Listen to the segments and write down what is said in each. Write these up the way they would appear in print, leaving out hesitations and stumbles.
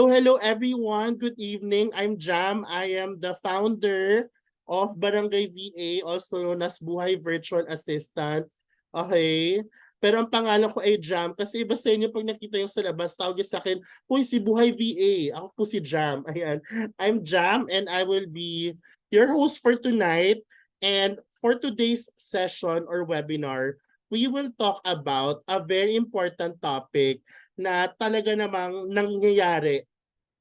Hello everyone. Good evening. I'm Jam. I am the founder of Barangay VA, also known as Buhay Virtual Assistant. Okay? Pero ang pangalan ko ay Jam kasi iba sa inyo pag nakita yung sa labas, tawag sa akin, "Uy, si Buhay VA." Ako po si Jam. Ayan. I'm Jam and I will be your host for tonight. And for today's session or webinar, we will talk about a very important topic na talaga namang nangyayari.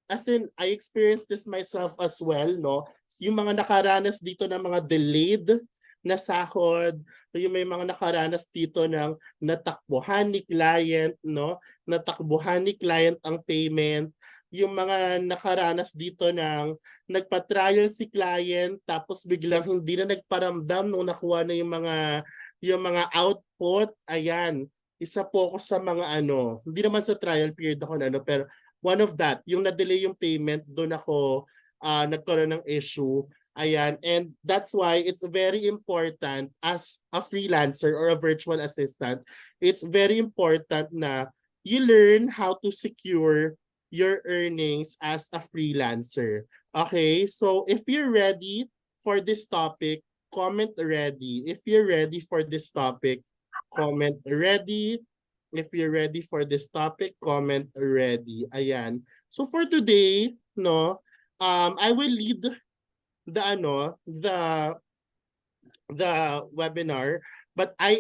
As in, I experienced this myself as well, no? Yung mga nakaranas dito ng mga delayed na sahod, yung may mga nakaranas dito ng natakbuhan ni client, no? Natakbuhan ni client ang payment. Yung mga nakaranas dito ng nagpa-trial si client tapos biglang hindi na nagparamdam nung nakuha na yung mga output. Ayan, isa po ako sa mga hindi naman sa trial period ako na pero one of that, yung na-delay yung payment, doon ako nagkaroon ng issue. Ayan, and that's why it's very important as a freelancer or a virtual assistant, it's very important na you learn how to secure your earnings as a freelancer. Okay, so if you're ready for this topic, comment ready. If you're ready for this topic, comment ready. If you're ready for this topic, comment ready. Ayan. So for today, no, I will lead the the webinar, but I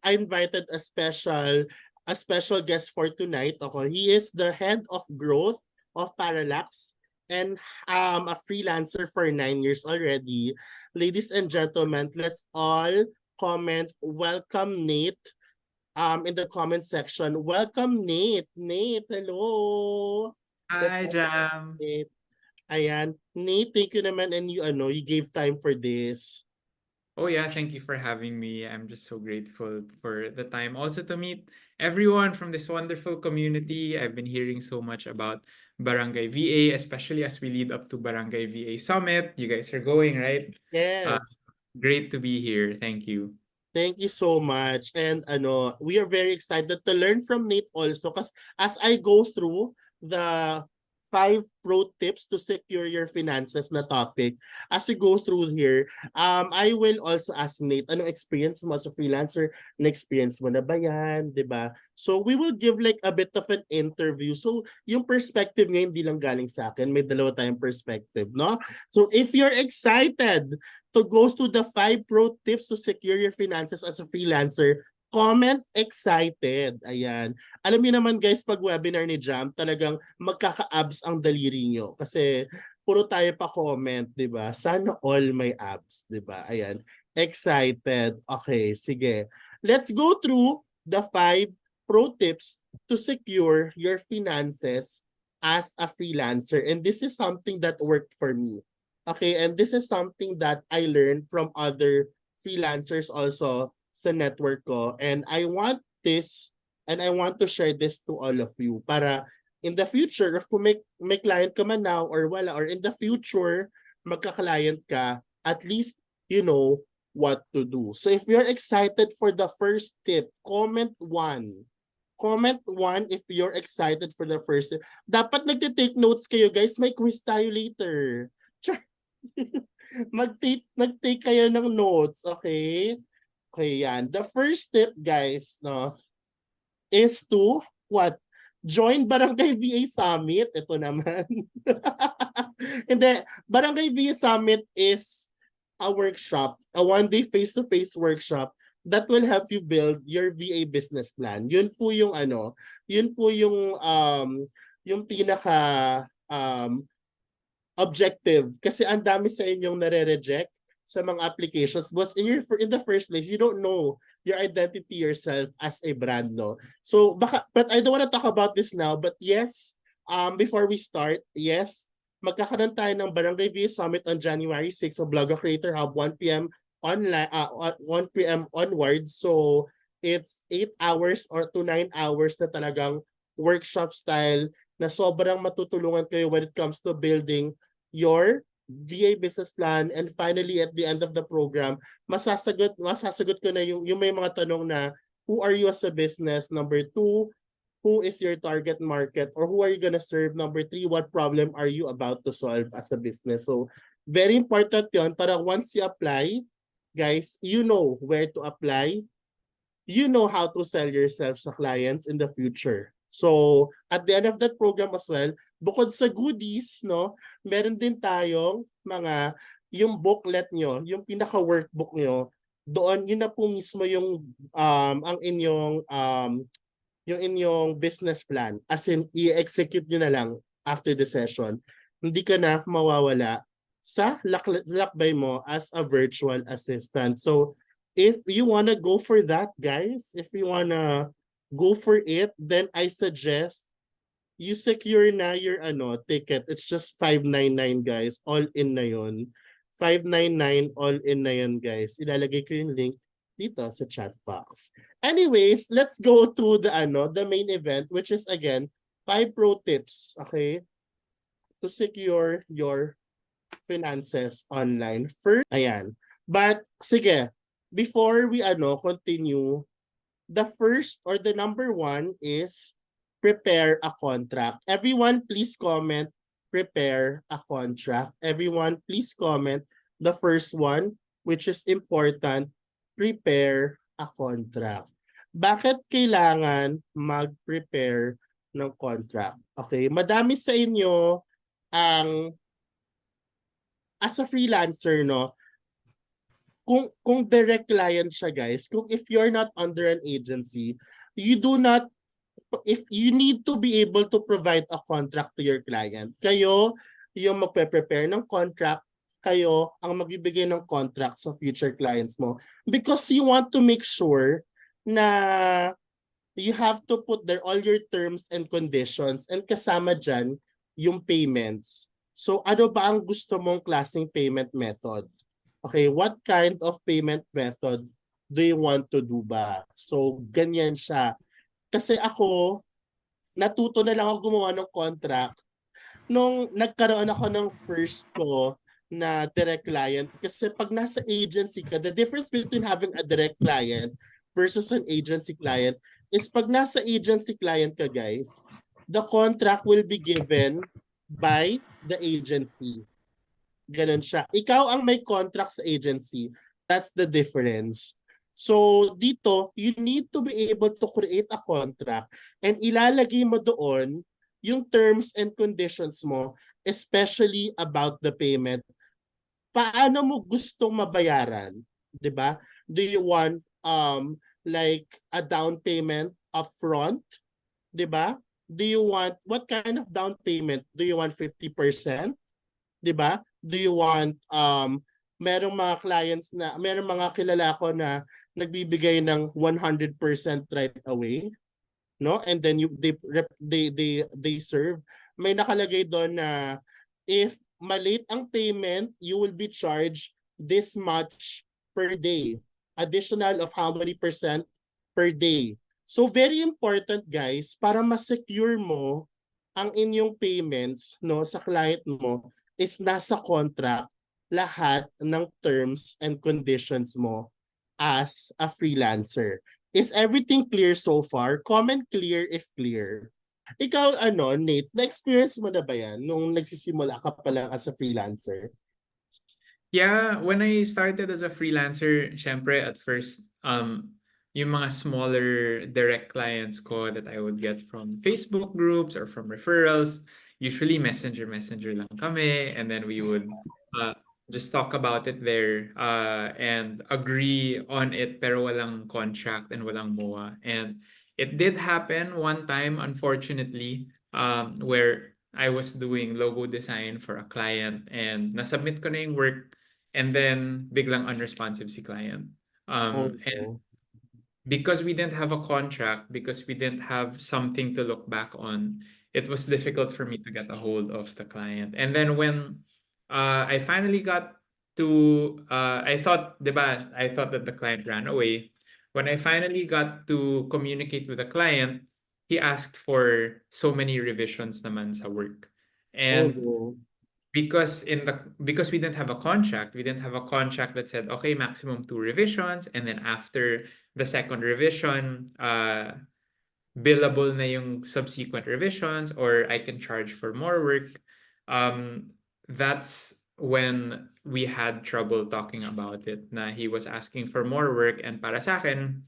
invited a special guest for tonight. Okay, he is the head of growth of PARALLAX and a freelancer for 9 years already. Ladies and gentlemen, let's all comment welcome Nate in the comment section. Welcome, Nate. Nate, hello. Let's Hi, Jam. Nate. Ayan. Nate, thank you naman and you gave time for this. Oh yeah, thank you for having me. I'm just so grateful for the time. Also to meet everyone from this wonderful community. I've been hearing so much about Barangay VA, especially as we lead up to Barangay VA Summit. You guys are going, right? Uh, Yes. Great to be here. Thank you. Thank you so much. And we are very excited to learn from Nate also because as I go through the 5 pro tips to secure your finances na topic, as we go through here, I will also ask Nate, anong experience mo as a freelancer? Na-experience mo na ba yan? 'Di ba? So we will give like a bit of an interview. So yung perspective ngayon hindi lang galing sa akin, may dalawa tayong perspective, no? So if you're excited to go through the 5 pro tips to secure your finances as a freelancer, comment excited. Ayan. Alam niyo naman guys, pag webinar ni Jam, talagang magkaka-abs ang daliri niyo. Kasi puro tayo pa comment, di ba? Sana all may abs, di ba? Ayan. Excited. Okay, sige. Let's go through the 5 pro tips to secure your finances as a freelancer. And this is something that worked for me. Okay, and this is something that I learned from other freelancers also sa network ko. And I want this and I want to share this to all of you para in the future, if kung may client ka man now or wala, or in the future, magka-client ka, at least you know what to do. So if you're excited for the first tip, comment 1. Comment 1 if you're excited for the first tip. Dapat nagte-take notes kayo guys, may quiz tayo later. Mag-take kayo ng notes, okay? Okay, yan. The first step, guys, no, is to what? Join Barangay VA Summit. Ito naman. Hindi, Barangay VA Summit is a workshop, a one-day face-to-face workshop that will help you build your VA business plan. Yun po yung pinaka objective kasi ang dami sa inyong nare-reject sa mga applications but in the first place you don't know your identity yourself as a brand, no? So but I don't want to talk about this now, but yes, before we start, yes, magkakaroon tayo ng Barangay VA Summit on January 6 sa Blogger Creator Hub 1 p.m. online 1 p.m. onwards. So it's 8 hours or to 9 hours na talagang workshop style na sobrang matutulungan kayo when it comes to building your VA business plan, and finally at the end of the program masasagot ko na yung may mga tanong na who are you as a business, number 2, who is your target market or who are you gonna serve? Number three, what problem are you about to solve as a business? So, very important yon para once you apply, guys, you know where to apply, you know how to sell yourself sa clients in the future. So, at the end of that program as well, bukod sa goodies, no, meron din tayong mga, yung booklet nyo, yung pinaka-workbook nyo, doon, yun na po mismo ang yung inyong business plan. As in, i-execute nyo na lang after the session. Hindi ka na mawawala sa lakbay mo as a virtual assistant. So, if you wanna go for that, guys, if you wanna go for it, then I suggest you secure na your ticket. It's just 599, guys. All in na yun. 599 all in na yun, guys. Ilalagay ko yung link dito sa chat box. Anyways, let's go to the main event, which is again 5 pro tips, okay, to secure your finances online. First, ayan. But sige, before we continue, the first or the number one is prepare a contract. Everyone, please comment prepare a contract. Everyone, please comment the first one, which is important, prepare a contract. Bakit kailangan mag-prepare ng contract? Okay, madami sa inyo ang as a freelancer, no, kung direct client siya, guys, kung if you're not under an agency, you do not, if you need to be able to provide a contract to your client. Kayo yung magpe-prepare ng contract, kayo ang magbibigay ng contract sa future clients mo. Because you want to make sure na you have to put there all your terms and conditions and kasama dyan yung payments. So ano ba ang gusto mong klaseng payment method? Okay, what kind of payment method do you want to do ba? So ganyan siya. Kasi ako, natuto na lang ako gumawa ng contract nung nagkaroon ako ng first ko na direct client. Kasi pag nasa agency ka, the difference between having a direct client versus an agency client is pag nasa agency client ka, guys, the contract will be given by the agency. Ganun siya. Ikaw ang may contract sa agency. That's the difference. So dito, you need to be able to create a contract and ilalagay mo doon yung terms and conditions mo, especially about the payment. Paano mo gustong mabayaran? 'Di ba? Do you want like a down payment upfront? 'Di ba? Do you want, what kind of down payment? Do you want 50%? 'Di ba? Do you want merong mga clients na merong mga kilala ko na nagbibigay ng 100% right away, no? And then they serve. May nakalagay doon na if malate ang payment, you will be charged this much per day. Additional of how many percent per day. So very important, guys, para ma-secure mo ang inyong payments, no, sa client mo is nasa contract lahat ng terms and conditions mo as a freelancer. Is everything clear so far? Comment clear if clear. Ikaw, Nate, na-experience mo na ba yan nung nagsisimula ka pa lang as a freelancer? Yeah, when I started as a freelancer, syempre at first, yung mga smaller direct clients ko that I would get from Facebook groups or from referrals, usually messenger lang kami, and then we would just talk about it there and agree on it pero walang contract and walang MOA. And it did happen one time, unfortunately, where I was doing logo design for a client and nasubmit ko na yung work. And then biglang unresponsive si client. And Oo. because we didn't have a contract, because we didn't have something to look back on, it was difficult for me to get a hold of the client. And then when I finally got to, I thought, diba, I thought that the client ran away. When I finally got to communicate with the client, he asked for so many revisions naman sa work. And Oo. because we didn't have a contract that said okay, maximum 2 revisions, and then after the second revision billable na yung subsequent revisions or I can charge for more work. That's when we had trouble talking about it na he was asking for more work and para sa akin,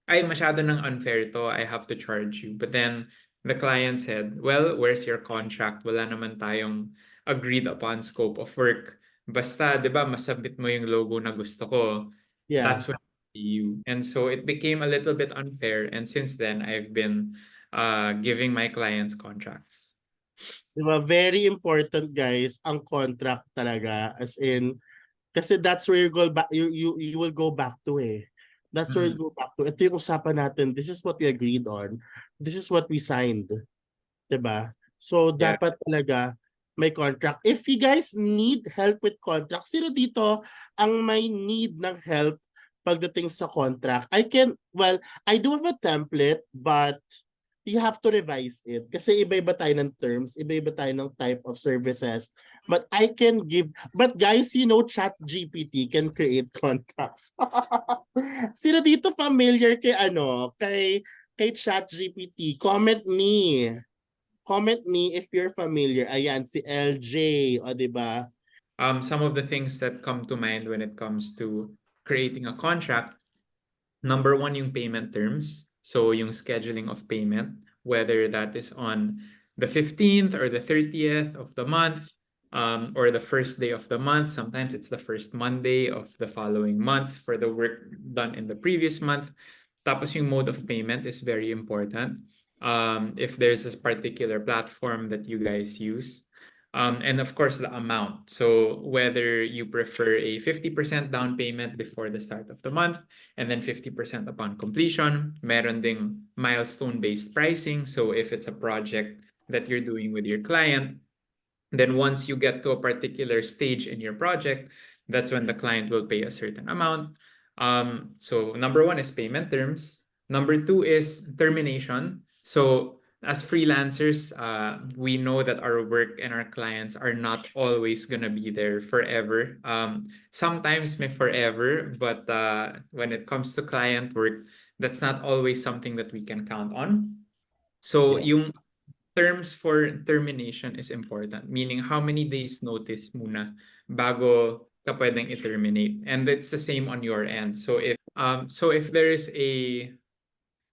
ay masyado ng unfair to, I have to charge you. But then the client said, well, where's your contract? Wala naman tayong agreed upon scope of work. Basta, di ba, masabit mo yung logo na gusto ko. Yeah. That's when I pay you. And so it became a little bit unfair. And since then, I've been giving my clients contracts. Diba? Very important, guys, ang contract talaga. As in, kasi that's where you go back, you will go back to eh. That's where Mhm. you go back to. Ito yung usapan natin. This is what we agreed on. This is what we signed. 'Di ba? So Yeah. dapat talaga may contract. If you guys need help with contract, sino dito ang may need ng help pagdating sa contract? Well, I do have a template, but you have to revise it. Kasi iba-iba tayo ng terms, iba-iba tayo ng type of services. But but guys, Chat GPT can create contracts. Sino dito familiar kay Chat GPT? Comment me if you're familiar. Ayan, si LJ, o di ba? Some of the things that come to mind when it comes to creating a contract. Number one, yung payment terms. So yung scheduling of payment, whether that is on the 15th or the 30th of the month, or the first day of the month. Sometimes it's the first Monday of the following month for the work done in the previous month. Tapos yung mode of payment is very important. If there's a particular platform that you guys use. And of course, the amount. So whether you prefer a 50% down payment before the start of the month and then 50% upon completion. Meron ding milestone-based pricing. So if it's a project that you're doing with your client, then once you get to a particular stage in your project, that's when the client will pay a certain amount. So number one is payment terms. Number two is termination. So as freelancers, we know that our work and our clients are not always gonna be there forever. Sometimes may forever, but when it comes to client work, that's not always something that we can count on. So Yeah. yung terms for termination is important, meaning how many days notice muna bago ka pwedeng i-terminate. And it's the same on your end. So if there is a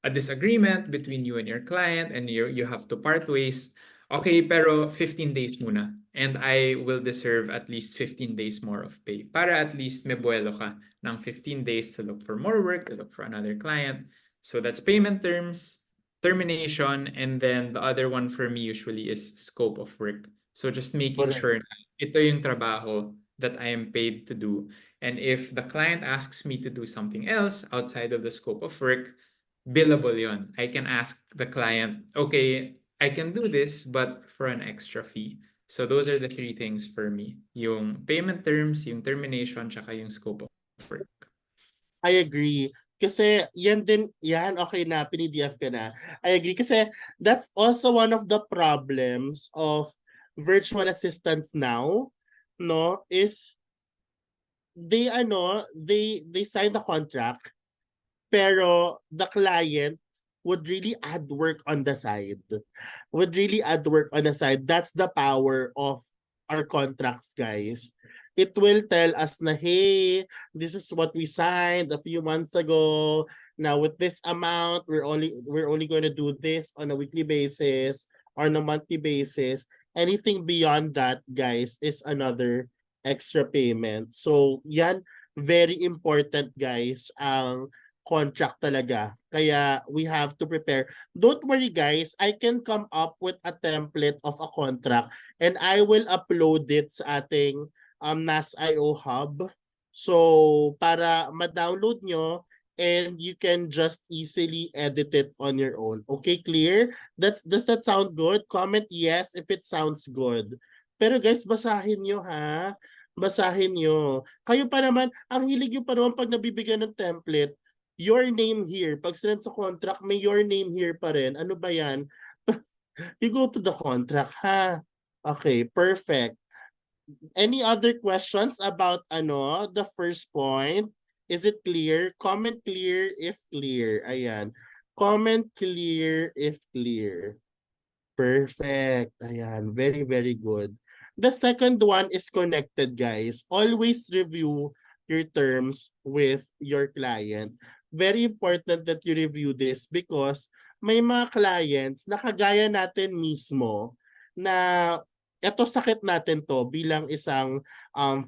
disagreement between you and your client and you have to part ways, okay, pero 15 days muna. And I will deserve at least 15 days more of pay para at least may buwelo ka ng 15 days to look for more work, to look for another client. So that's payment terms, termination, and then the other one for me usually is scope of work. So just making Correct. sure na ito yung trabaho that I am paid to do. And if the client asks me to do something else outside of the scope of work, billable yon. I can ask the client, okay, I can do this, but for an extra fee. So those are the three things for me. Yung payment terms, yung termination, tsaka yung scope of work. I agree. Kasi okay na, pinidf ka na. I agree. Kasi that's also one of the problems of virtual assistants now, no, is they sign the contract, pero the client would really add work on the side. Would really add work on the side. That's the power of our contracts, guys. It will tell us na, hey, this is what we signed a few months ago. Now with this amount, we're only going to do this on a weekly basis or on a monthly basis. Anything beyond that, guys, is another extra payment. So yan, very important, guys, ang contract talaga. Kaya we have to prepare. Don't worry, guys, I can come up with a template of a contract and I will upload it sa ating NAS.io hub. So para ma-download nyo and you can just easily edit it on your own. Okay, clear? Does that sound good? Comment yes if it sounds good. Pero guys, basahin nyo ha. Basahin nyo. Kayo pa naman, ang hilig nyo pa naman pag nabibigyan ng template, your name here. Pag sinend sa contract, may your name here pa rin. Ano ba yan? You go to the contract, ha? Okay, perfect. Any other questions about the first point? Is it clear? Comment clear if clear. Ayan. Comment clear if clear. Perfect. Ayan, very, very good. The second one is connected, guys. Always review your terms with your client. Very important that you review this because may mga clients na kagaya natin mismo na eto sakit natin to bilang isang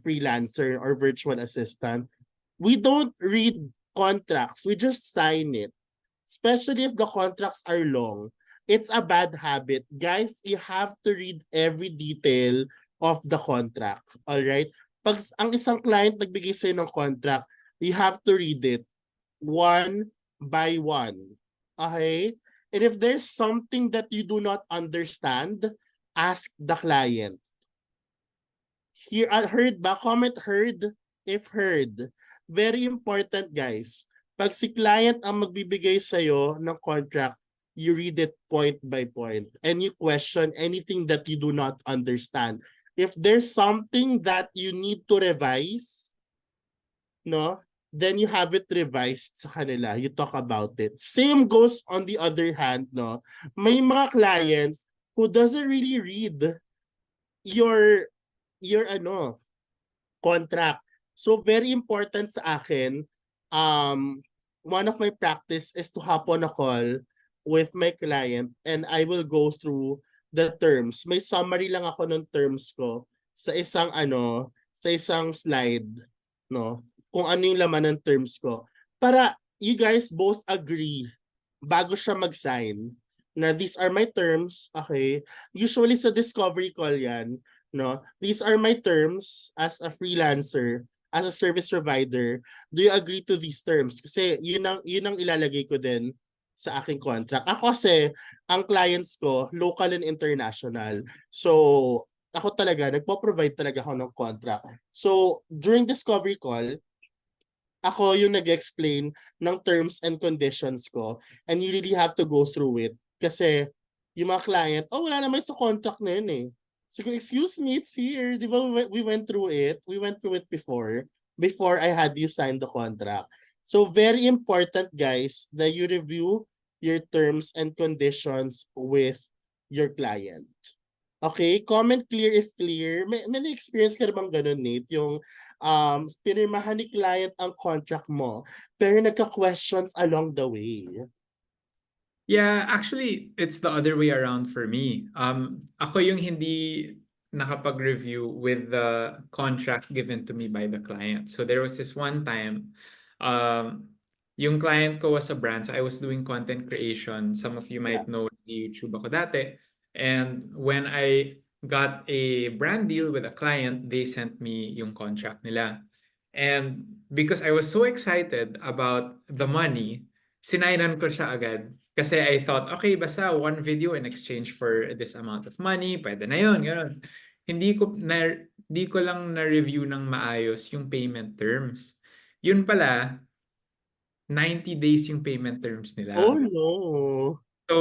freelancer or virtual assistant. We don't read contracts. We just sign it, especially if the contracts are long. It's a bad habit. Guys, you have to read every detail of the contract. All right? Pag ang isang client nagbigay sa'yo ng contract, you have to read it one by one. Okay? And if there's something that you do not understand, ask the client. Here, heard ba? Comment heard if heard. Very important, guys. Pag si client ang magbibigay sa'yo ng contract, you read it point by point and you question anything that you do not understand. If there's something that you need to revise, no, then you have it revised sa kanila. You talk about it. Same goes on the other hand, no. May mga clients who doesn't really read your contract. So very important sa akin, one of my practice is to hop on a call with my client and I will go through the terms. May summary lang ako ng terms ko sa isang slide, no? Kung ano yung laman ng terms ko. Para you guys both agree bago siya mag-sign na these are my terms, okay? Usually sa discovery call yan, no? These are my terms as a freelancer, as a service provider. Do you agree to these terms? Kasi yun ang ilalagay ko din sa aking contract. Ako kasi, ang clients ko, local and international. So, ako talaga, nagpo-provide talaga ako ng contract. So, during discovery call, ako yung nag-explain ng terms and conditions ko and you really have to go through it. Kasi yung mga client, oh, wala naman sa contract na yun eh. So, excuse me, it's here. Di ba we went through it? We went through it before I had you sign the contract. So, very important, guys, that you review your terms and conditions with your client. Okay, comment clear if clear. May experience ka namang ganun, Nate, yung pinirmahan ni client ang contract mo, pero nagka-questions along the way. Yeah, actually, it's the other way around for me. Ako yung hindi nakapag-review with the contract given to me by the client. So there was this one time, yung client ko was a brand, so I was doing content creation. Some of you Yeah. might know YouTube ako dati. And when I got a brand deal with a client, they sent me yung contract nila. And because I was so excited about the money, sinainan ko siya agad. Kasi I thought, okay, basta one video in exchange for this amount of money, pwede na yun, gano'n. Hindi ko lang na-review ng maayos yung payment terms. Yun pala, 90 days yung payment terms Oh nila. no. So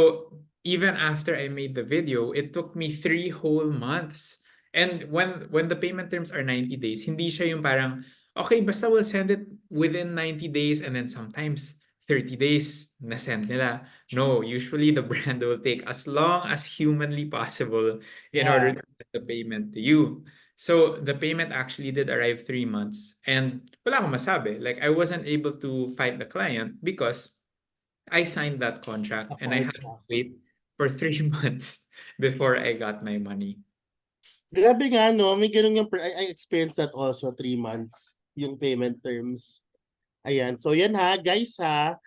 even after I made the video, it took me 3 whole months. And when the payment terms are 90 days, hindi siya yung parang, okay, basta we'll send it within 90 days and then sometimes 30 days na send nila. No, usually the brand will take as long as humanly possible in order Yeah. to get the payment to you. So the payment actually did arrive 3 months. And wala akong masabi. Like I wasn't able to fight the client because I signed that A contract and I had to contract. wait for 3 months before I got my money. Grabe nga, no? May ganun yung, I experienced that also, 3 months, yung payment terms. Ayan. So yan ha, guys ha.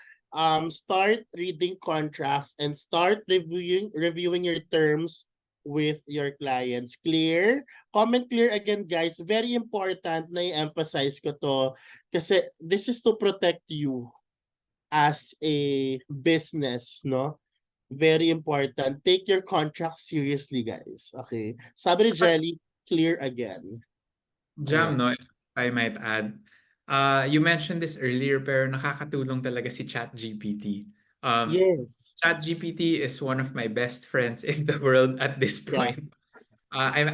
Start reading contracts and start reviewing your terms with your clients. Clear? Comment clear again, guys. Very important na i-emphasize ko to kasi this is to protect you as a business, no? Very important. Take your contract seriously, guys. Okay? Sabi ni Jelly, clear again. Jam, Ayan. no, if I might add. You mentioned this earlier pero nakakatulong talaga si ChatGPT. Yes. ChatGPT is one of my best friends in the world at this Yeah. point. I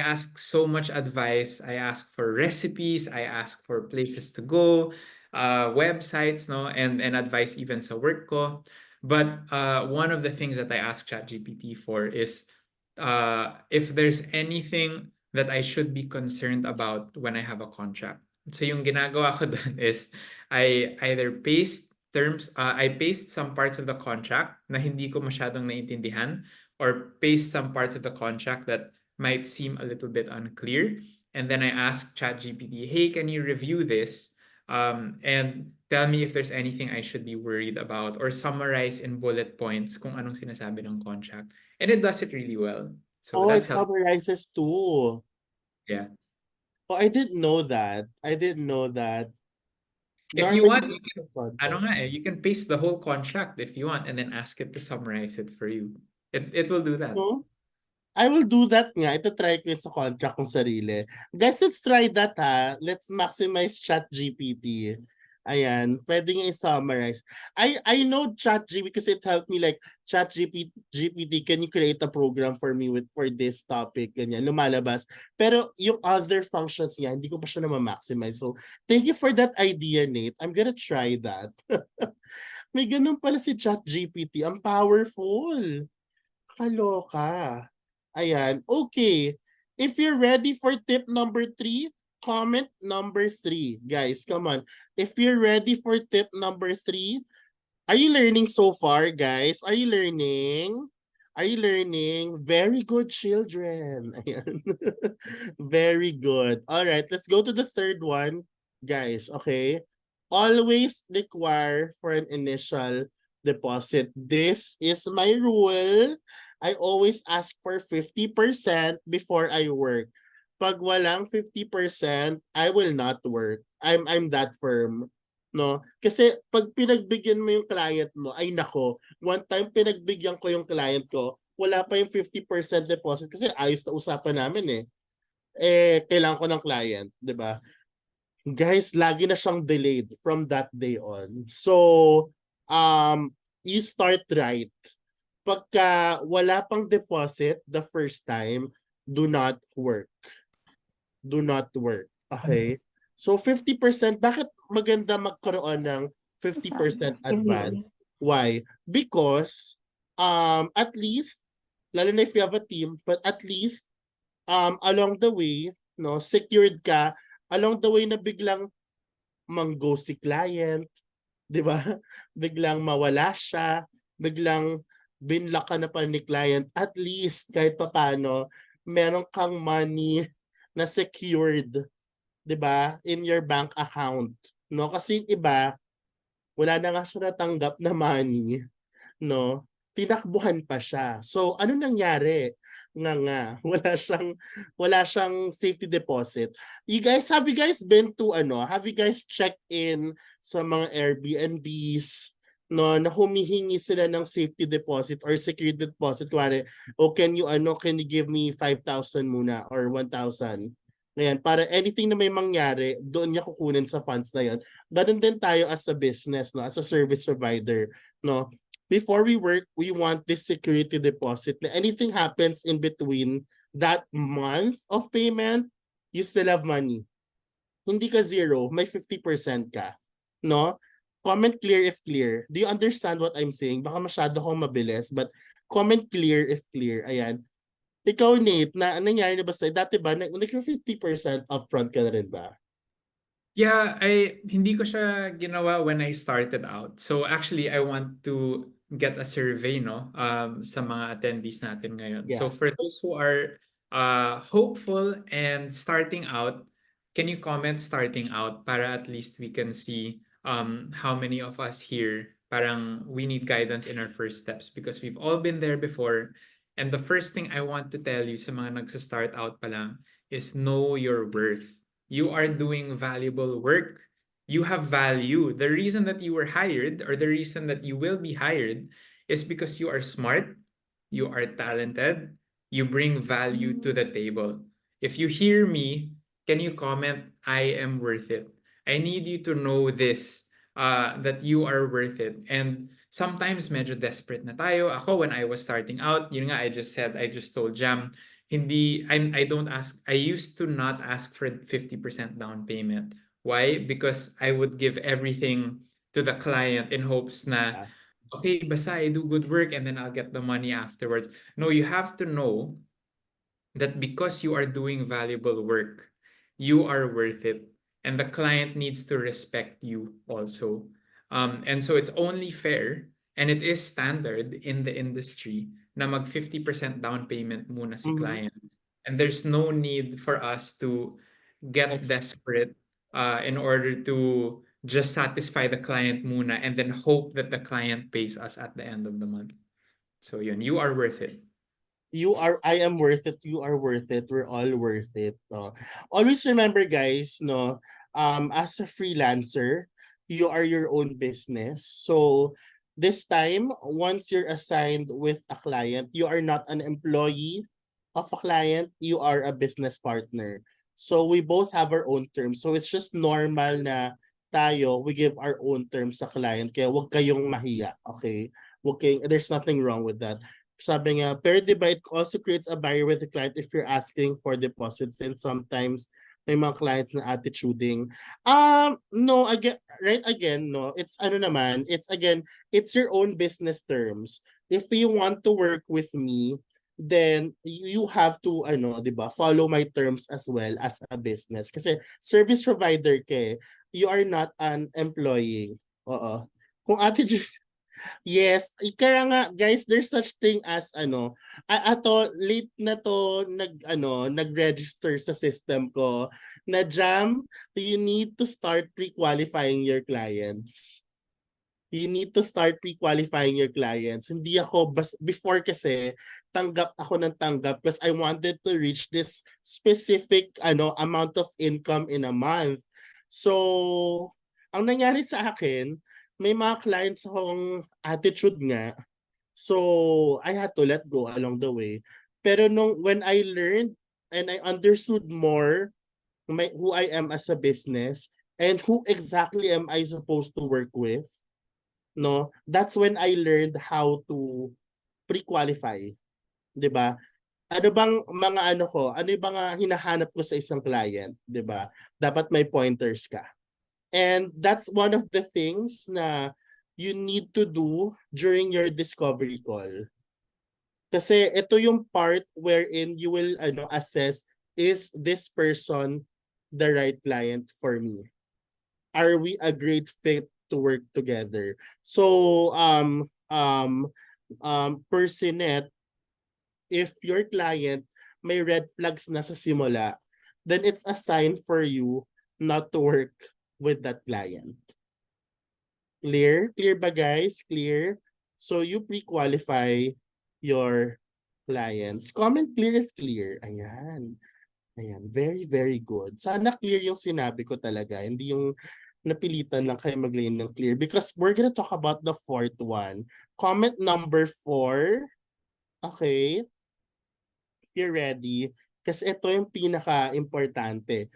ask so much advice. I ask for recipes. I ask for places to go, websites, no, and advice even sa work ko. But one of the things that I ask ChatGPT for is if there's anything that I should be concerned about when I have a contract. So yung ginagawa ko dun is I either I paste some parts of the contract na hindi ko masyadong naintindihan or paste some parts of the contract that might seem a little bit unclear. And then I ask ChatGPT, hey, can you review this? And tell me if there's anything I should be worried about or summarize in bullet points kung anong sinasabi ng contract. And it does it really well. So Oh, that's it helpful. summarizes too. Yeah. Oh, I didn't know that. I didn't know that. If you Normally, want, you can, the ano context. nga you can paste the whole contract if you want and then ask it to summarize it for you. It will do that. No? I will do that nga. Ito-try ko yun sa contract kong sarili. Guys, let's try that ha. Let's maximize ChatGPT. Ayan, pwede nga i-summarize. I know ChatGPT because it helped me like ChatGPT, can you create a program for me with for this topic? Ganyan, lumalabas. Pero yung other functions niya, hindi ko pa siya na-maximize. So, thank you for that idea, Nate. I'm gonna try that. May ganun pala si ChatGPT. Ang powerful. Kaloka. Ayan. Okay. If you're ready for tip number 3, comment number 3. Guys, come on. If you're ready for tip number 3, are you learning so far, guys? Are you learning? Are you learning? Very good, children. Ayan. Very good. All right, let's go to the third one, guys. Okay. Always require for an initial deposit. This is my rule. I always ask for 50% before I work. Pag walang 50%, I will not work. I'm that firm. No? Kasi pag pinagbigyan mo yung client mo, ay nako, one time pinagbigyan ko yung client ko, wala pa yung 50% deposit kasi ayos na usapan namin eh. Kailangan ko ng client, di ba? Guys, lagi na siyang delayed from that day on. So, you start right. Pagka wala pang deposit the first time, do not work. Do not work. Okay? So 50%, bakit maganda magkaroon ng 50% advance? Why? Because at least, lalo na if you have a team, but at least along the way, no, secured ka, along the way na biglang mang-go si client, 'di ba? Biglang mawala siya, biglang binlock ka na pa ni client, at least kahit papaano meron kang money na secured, 'di ba, in your bank account, no? Kasi yung iba, wala na nga siya natanggap na money, no? Tinakbuhan pa siya. So ano nangyari? Nga wala siyang safety deposit. Have you guys been to have you guys checked in sa mga Airbnbs, no, na humihingi sila ng safety deposit or security deposit, kuwari, can you give me 5,000 muna or 1,000? Ngayon, para anything na may mangyari, doon niya kukunin sa funds na yun. Ganun din tayo as a business, no, as a service provider, no. Before we work, we want this security deposit na anything happens in between that month of payment, you still have money. Hindi ka zero, may 50% ka. No? Comment clear if clear. Do you understand what I'm saying? Baka masyado akong mabilis, but comment clear if clear. Ayan. Ikaw, Nate, nangyari na ba sa'yo? Dati ba, nag-50% upfront ka na rin ba? Yeah, hindi ko siya ginawa when I started out. So actually, I want to get a survey, no, sa mga attendees natin ngayon. So Yeah. for those who are hopeful and starting out, can you comment starting out para at least we can see how many of us here parang we need guidance in our first steps because we've all been there before. And the first thing I want to tell you sa mga nagsa-start out pa lang is know your worth. You are doing valuable work. You have value. The reason that you were hired or the reason that you will be hired is because you are smart, you are talented, you bring value to the table. If you hear me, can you comment, I am worth it? I need you to know this, that you are worth it. And sometimes medyo desperate na tayo. Ako, when I was starting out, yun nga, I just told Jam, I don't ask, I used to not ask for 50% down payment. Why? Because I would give everything to the client in hopes na Yeah. okay, basta I do good work and then I'll get the money afterwards. No, you have to know that because you are doing valuable work, you are worth it. And the client needs to respect you also. And so it's only fair and it is standard in the industry na mag 50% down payment muna si Mm-hmm. client. And there's no need for us to get desperate in order to just satisfy the client muna and then hope that the client pays us at the end of the month. So yun, you are worth it. I am worth it, you are worth it, we're all worth it. No? Always remember guys, no, as a freelancer, you are your own business. So this time, once you're assigned with a client, you are not an employee of a client, you are a business partner. So we both have our own terms. So it's just normal na tayo, we give our own terms sa client. Kaya wag kayong mahiya, okay? There's nothing wrong with that. Sabi nga, pero diba it also creates a barrier with the client if you're asking for deposits and sometimes may mga clients na attituding. No, again, right again, no. It's ano naman, it's again, it's your own business terms. If you want to work with me, then you have to ano, 'di ba, follow my terms as well as a business. Kasi service provider ka, you are not an employee. Oo. Kung attitude Yes, kaya nga guys, there's such thing as ano, ato late na to nag-register sa system ko na Jam, you need to start pre-qualifying your clients. You need to start pre-qualifying your clients. Hindi ako before kasi tanggap ako ng tanggap because I wanted to reach this specific amount of income in a month. So, ang nangyari sa akin, may mga clients akong attitude nga. So, I had to let go along the way. Pero when I learned and I understood more who I am as a business and who exactly am I supposed to work with, no? That's when I learned how to pre-qualify, 'di ba? Ano bang mga ano yung mga hinahanap ko sa isang client, 'di ba? Dapat may pointers ka. And that's one of the things na you need to do during your discovery call. Kasi ito yung part wherein you will assess, is this person the right client for me? Are we a great fit to work together? So Personet, if your client may red flags na sa simula, then it's a sign for you not to work with that client. Clear? Clear ba guys? Clear? So you pre-qualify your clients. Comment clear is clear. Ayan. Ayan. Very, very good. Sana clear yung sinabi ko talaga. Hindi yung napilitan lang kayo mag-lane ng clear. Because we're gonna talk about the fourth one. Comment number 4. Okay. If you're ready. Kasi ito yung pinaka-importante.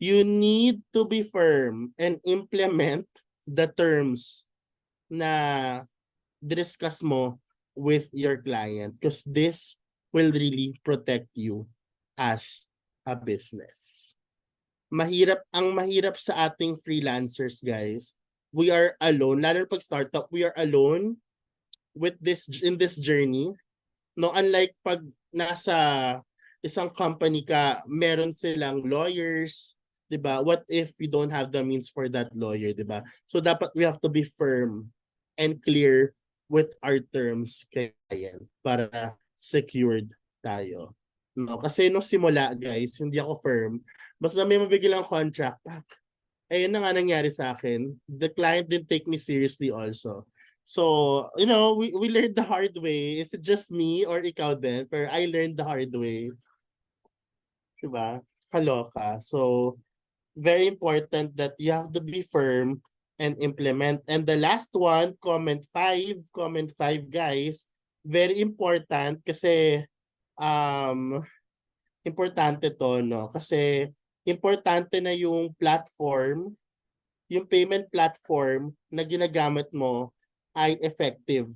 You need to be firm and implement the terms na discuss mo with your client because this will really protect you as a business. Ang mahirap sa ating freelancers, guys. We are alone, lalo pag startup, we are alone with this in this journey. No, unlike pag nasa isang company ka, meron silang lawyers, 'di ba? What if we don't have the means for that lawyer, 'di ba? So dapat we have to be firm and clear with our terms kay client para secured tayo. No, kasi nung simula, guys, hindi ako firm. Basta may mabiglang contract, ayun na nga nangyari sa akin. The client didn't take me seriously also. So, we learned the hard way. Is it just me or ikaw din? Pero I learned the hard way. Diba? Kaloka. So, very important that you have to be firm and implement. And the last one, comment 5 guys, very important kasi um importante to, no? Kasi importante na yung payment platform na ginagamit mo ay effective.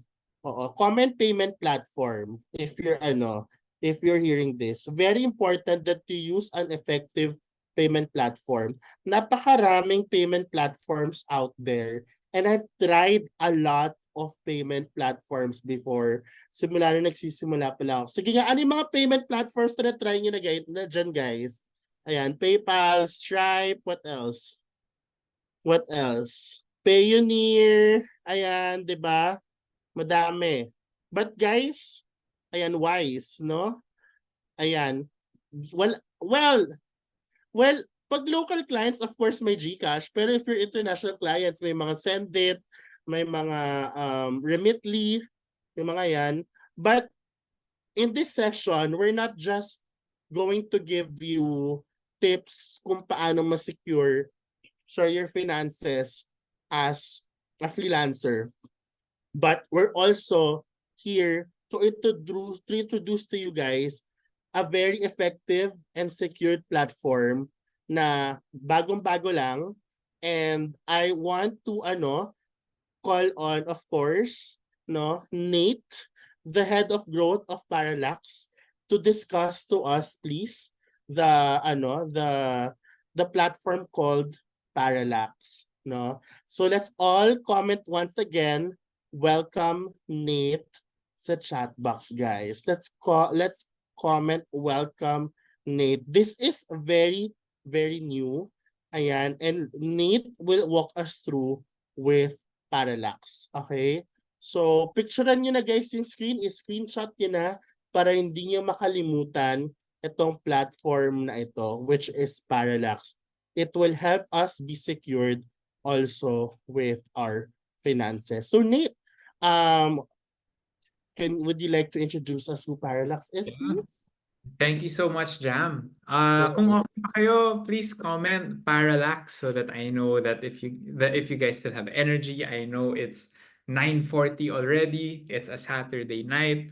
Oo, common payment platform if you're hearing this. Very important that you use an effective payment platform. Napakaraming payment platforms out there and I've tried a lot of payment platforms before. Simula na nagsisimula pa lang ako. Sige nga, ano yung mga payment platforms na na-try nyo na dyan, guys? Ayan, PayPal, Stripe, what else? What else? Payoneer, ayan, 'di ba? Madami. But guys, ayan, Wise, no? Ayan. Well, well, well, pag local clients, of course, may GCash. Pero if you're international clients, may mga Sendit, may mga Remitly, may mga yan. But in this session, we're not just going to give you tips kung paano ma-secure your finances as a freelancer. But we're also here to introduce to you guys a very effective and secured platform na bagong-bago lang. And I want to call on, of course, Nate, the head of growth of PARALLAX, to discuss to us, please, the the platform called PARALLAX. No? So let's all comment once again. Welcome Nate sa chat box, guys. Let's comment welcome Nate. This is very very new. Ayan, and Nate will walk us through with PARALLAX. Okay? So, picturean niyo na guys yung screen, screenshot niyo na para hindi niyo makalimutan itong platform na ito, which is PARALLAX. It will help us be secured also with our finances. So Nate, would you like to introduce us who PARALLAX is, please? Thank you so much, Jam. Kung Sure. okay pa kayo, please comment parallax so that I know that if you guys still have energy. I know it's 9:40 already. It's a Saturday night.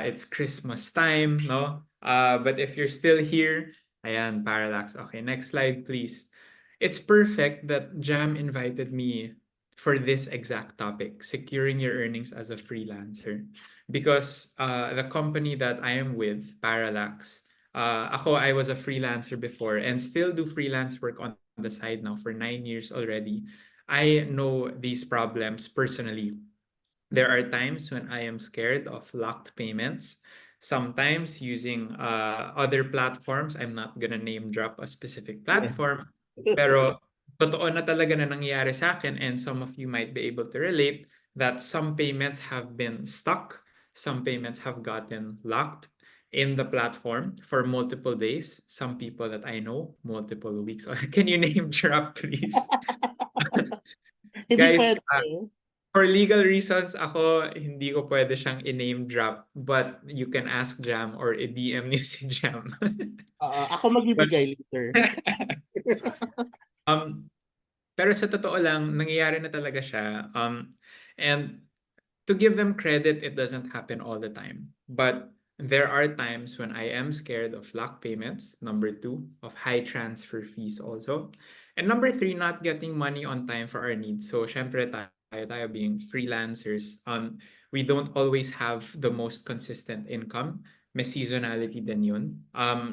It's Christmas time, no? But if you're still here, ayan, parallax. Okay, next slide, please. It's perfect that Jam invited me for this exact topic, securing your earnings as a freelancer. Because the company that I am with, Parallax, I was a freelancer before and still do freelance work on the side now for 9 years already. I know these problems personally. There are times when I am scared of locked payments. Sometimes using other platforms. I'm not gonna name drop a specific Yes. platform, pero totoo na talaga na nangyayari sa akin, and some of you might be able to relate that some payments have been stuck, some payments have gotten locked in the platform for multiple days. Some people that I know, multiple weeks. Can you name drop, please? Hindi Guys, pwede. for legal reasons, ako hindi ko pwede siyang i-name drop, but you can ask Jam or i-DM niyo si Jam. Ako But magbibigay later. um pero sa totoo lang nangyayari na talaga siya. And to give them credit, it doesn't happen all the time. But there are times when I am scared of lock payments, number two, of high transfer fees also. And number three, not getting money on time for our needs. So, syempre tayo being freelancers, we don't always have the most consistent income. May seasonality din yun.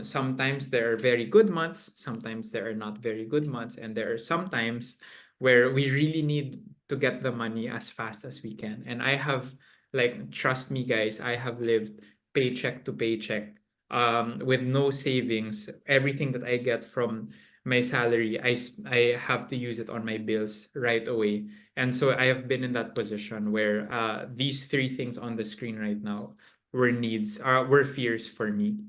Sometimes there are very good months, sometimes there are not very good months, and there are sometimes where we really need to get the money as fast as we can. And I have, like, trust me, guys, I have lived paycheck to paycheck, with no savings. Everything that I get from my salary, I have to use it on my bills right away. And so I have been in that position where these three things on the screen right now were fears for me.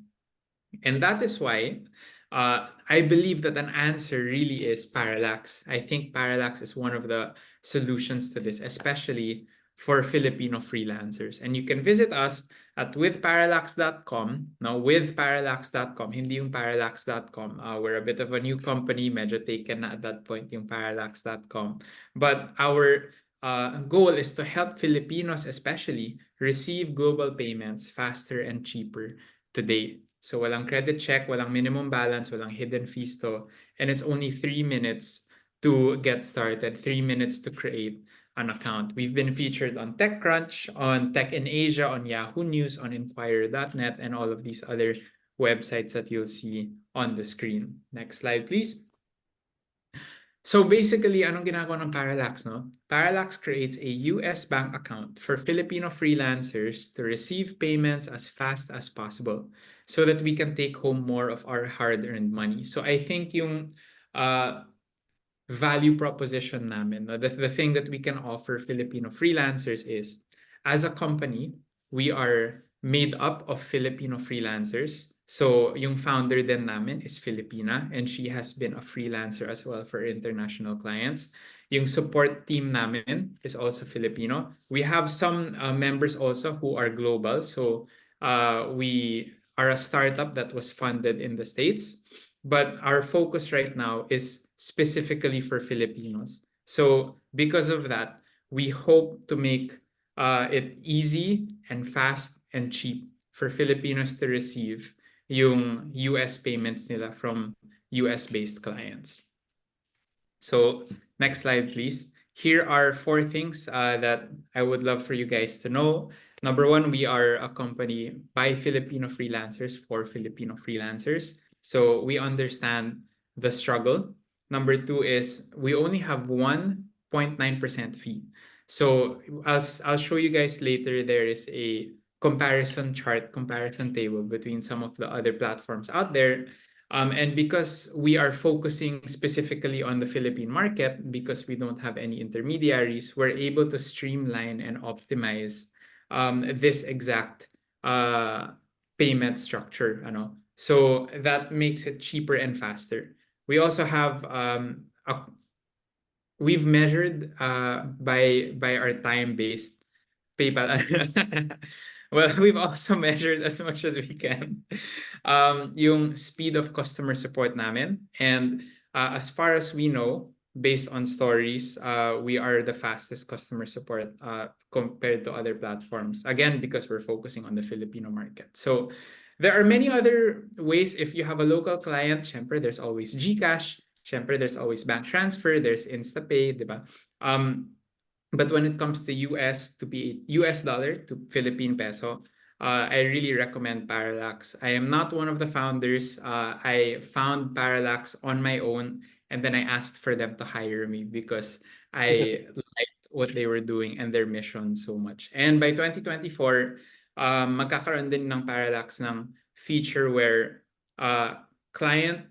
And that is why I believe that an answer really is parallax. I think parallax is one of the solutions to this, especially for Filipino freelancers. And you can visit us at withparallax.com. Now, withparallax.com, hindi yung parallax.com. We're a bit of a new company, medyo taken na at that point yung parallax.com. But our goal is to help Filipinos especially receive global payments faster and cheaper today. So walang credit check, walang minimum balance, walang hidden fees to, and it's only 3 minutes to get started, 3 minutes to create an account. We've been featured on TechCrunch, on Tech in Asia, on Yahoo News, on Inquirer.net, and all of these other websites that you'll see on the screen. Next slide, please. So basically, anong ginagawa ng Parallax, no? Parallax creates a US bank account for Filipino freelancers to receive payments as fast as possible so that we can take home more of our hard-earned money. So I think yung uh, value proposition namin, no? The thing that we can offer Filipino freelancers is, as a company, we are made up of Filipino freelancers. So yung founder din namin is Filipina and she has been a freelancer as well for international clients. Yung support team namin is also Filipino. We have some members also who are global. So we are a startup that was funded in the States, but our focus right now is specifically for Filipinos. So because of that, we hope to make it easy and fast and cheap for Filipinos to receive yung US payments nila from US-based clients. So next slide, please. Here are four things that I would love for you guys to know. Number one, we are a company by Filipino freelancers for Filipino freelancers. So we understand the struggle. Number two is we only have 1.9% fee. So I'll show you guys later. There is a comparison chart, comparison table between some of the other platforms out there. And because we are focusing specifically on the Philippine market, because we don't have any intermediaries, we're able to streamline and optimize this exact uh, payment structure. Ano? So that makes it cheaper and faster. We also have we've measured by our time-based PayPal. Well, we've also measured as much as we can yung speed of customer support namin. And as far as we know, based on stories, we are the fastest customer support compared to other platforms. Again, because we're focusing on the Filipino market. So there are many other ways. If you have a local client, syempre, there's always GCash. Syempre, there's always bank transfer. There's InstaPay, di ba? But when it comes to US to be US dollar to Philippine peso, I really recommend Parallax. I am not one of the founders. I found Parallax on my own, and then I asked for them to hire me because I liked what they were doing and their mission so much. And by 2024, magkakaroon din ng Parallax ng feature where client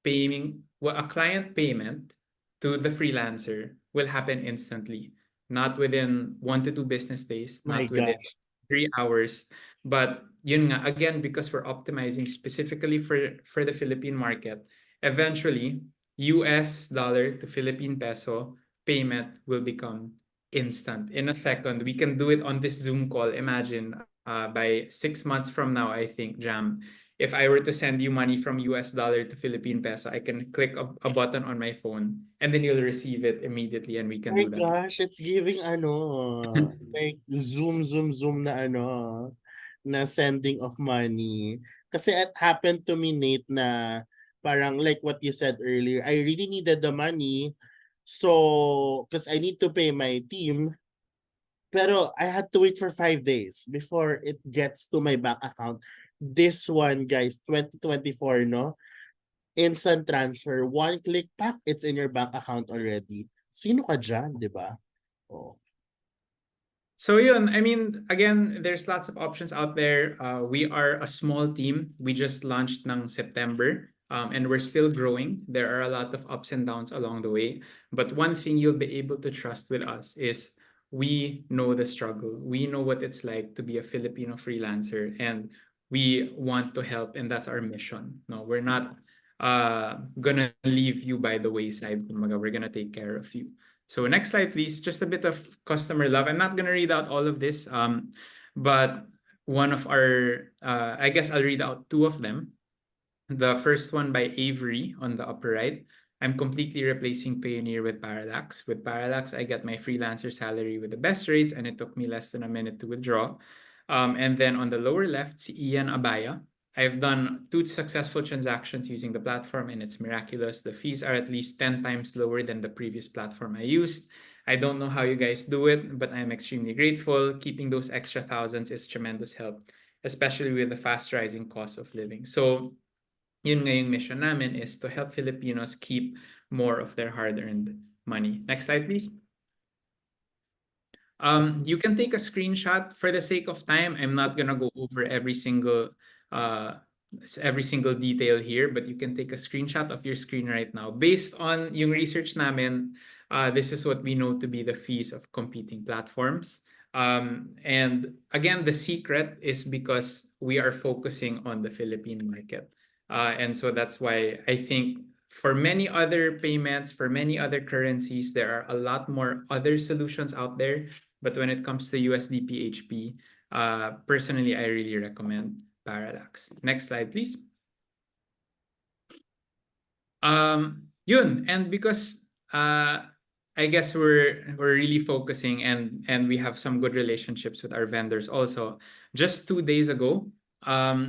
a client payment to the freelancer will happen instantly, not within 1 to 2 business days, My not within gosh. 3 hours. But yun nga, again, because we're optimizing specifically for the Philippine market, eventually US dollar to Philippine peso payment will become instant. In a second, we can do it on this Zoom call. Imagine by 6 months from now, I think, Jam, if I were to send you money from US dollar to Philippine peso, I can click a button on my phone and then you'll receive it immediately and we can My do that. gosh, it's giving ano, like zoom na ano, na sending of money. Kasi it happened to me, Nate, na parang like what you said earlier, I really needed the money. So, because I need to pay my team, pero I had to wait for 5 days before it gets to my bank account. This one, guys, 2024, no? Instant transfer, one click pack, it's in your bank account already. Sino ka dyan, di ba? Oh. So yun, I mean, again, there's lots of options out there. We are a small team. We just launched ng September, and we're still growing. There are a lot of ups and downs along the way. But one thing you'll be able to trust with us is we know the struggle. We know what it's like to be a Filipino freelancer, and we want to help, and that's our mission. No, we're not gonna leave you by the wayside. Kumbaga, we're gonna take care of you. So next slide, please. Just a bit of customer love. I'm not gonna read out all of this, but one of our, I guess I'll read out two of them. The first one by Avery on the upper right. I'm completely replacing Payoneer with Parallax. With Parallax, I get my freelancer salary with the best rates, and it took me less than a minute to withdraw. And then on the lower left, si Ian Abaya. I've done 2 successful transactions using the platform, and it's miraculous. The fees are at least 10 times lower than the previous platform I used. I don't know how you guys do it, but I'm extremely grateful. Keeping those extra thousands is tremendous help, especially with the fast rising cost of living. So Yun nga yung mission namin, is to help Filipinos keep more of their hard-earned money. Next slide, please. You can take a screenshot. For the sake of time, I'm not gonna go over uh, every single detail here, but you can take a screenshot of your screen right now. Based on yung research namin, this is what we know to be the fees of competing platforms. And again, the secret is because we are focusing on the Philippine market. And so that's why I think for many other payments, for many other currencies, there are a lot more other solutions out there. But when it comes to USD PHP, personally, I really recommend Parallax. Next slide, please. Yun, and because I guess we're really focusing, and we have some good relationships with our vendors also. Just 2 days ago,